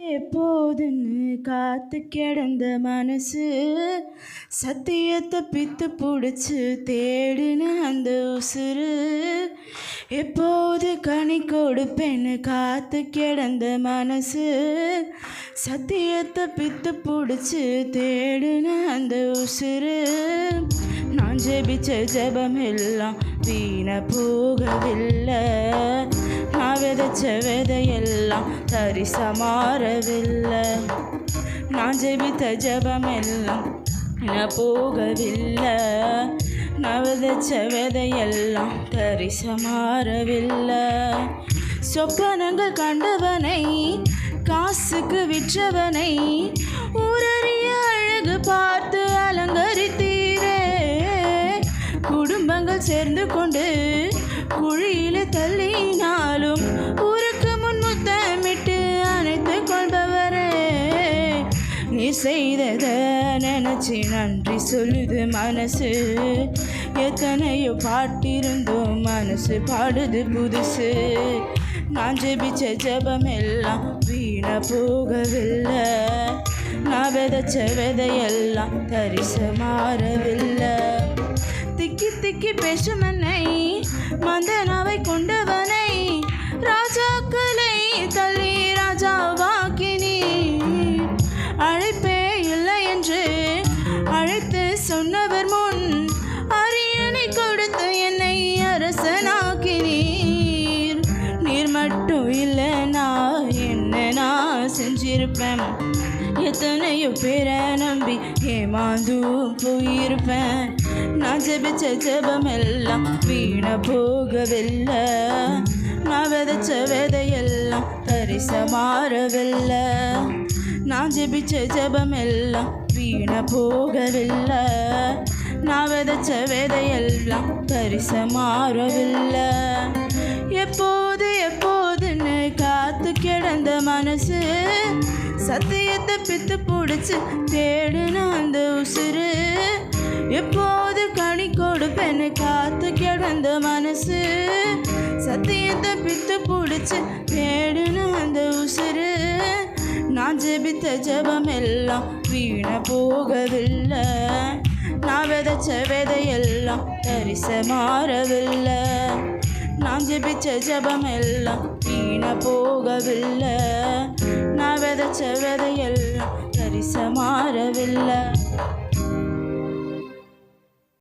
எப்போதுன்னு காத்து கிடந்த மனசு சத்தியத்தை பித்து பிடிச்சு தேடுன அந்த உசுறு எப்போது கனி கொடுப்பேன்னு காத்து கிடந்த மனசு சத்தியத்தை பித்து பிடிச்சு தேடுன அந்த உசுறு நான் ஜெபிச்ச ஜெபம் எல்லாம் வீண போகவில்லை நான் விதைச்ச விதையெல்லாம் தரிசா மாறவில்லை நான் ஜெபித்த ஜெபம் எல்லாம் வீண போகவில்லை நான் விதைச்ச விதையெல்லாம் தரிசா மாறவில்லை சொப்பனங்கள் கண்டவனை காசுக்கு விற்றவனை ஊரறிய அழகு பார்த்து அலங்கரித்தீரே குடும்பங்கள் சேர்ந்து கொண்டு குழியில தள்ளினாலும் ஊருக்கு முன் முத்தமிட்டு அணைத்து கொள்பவரே நீ செய்தத நினைச்சு நன்றி சொல்லுது மனசு எத்தனையோ பாட்டிருந்தோம் மனசு பாடுது புதுசு நான் ஜெபிச்ச ஜெபம் எல்லாம் வீண போகவில்லை நான் விதைச்ச விதையெல்லாம் தரிச மாறவில்லை திக்கி திக்கி பேசுமனை மந்தனாவை கொண்டவனை ராஜாக்களை தள்ளி ராஜாவாக்கினி அழைப்பே இல்லை என்று அழைத்து சொன்னவர் முன் அரியணை கொடுத்து என்னை அரசனாக்கினீர் நீர் மட்டும் இல்லைனா என்ன நான் செஞ்சிருப்பேன் எத்தனையோ பேரை நம்பி ஏமாந்தும் போயிருப்பேன் நான் ஜெபிச்ச ஜெபம் எல்லாம் வீண போகவில்லை நான் விதைச்ச விதையெல்லாம் தரிச மாறவில்லை நான் ஜெபிச்ச ஜெபம் எல்லாம் வீண போகவில்லை நான் விதைச்ச விதையெல்லாம் தரிச மாறவில்லை எப்போது எப்போதுன்னு காத்து கிடந்த மனசு சத்தியத்தை பித்து பிடிச்சு தேடுன அந்த உசுறு எப்போது கனி கொடுப்பேன்னு காத்து கிடந்த மனசு சத்தியத்தை பித்து பிடிச்சு தேடுன அந்த உசுறு நான் ஜெபித்த ஜெபம் எல்லாம் வீண போகவில்லை நான் விதைச்ச விதையெல்லாம் தரிச மாறவில்லை நான் ஜெபிச்ச ஜெபம் எல்லாம் வீண போகவில்லை நான் விதைச்ச விதையெல்லாம் தரிச மாறவில்லை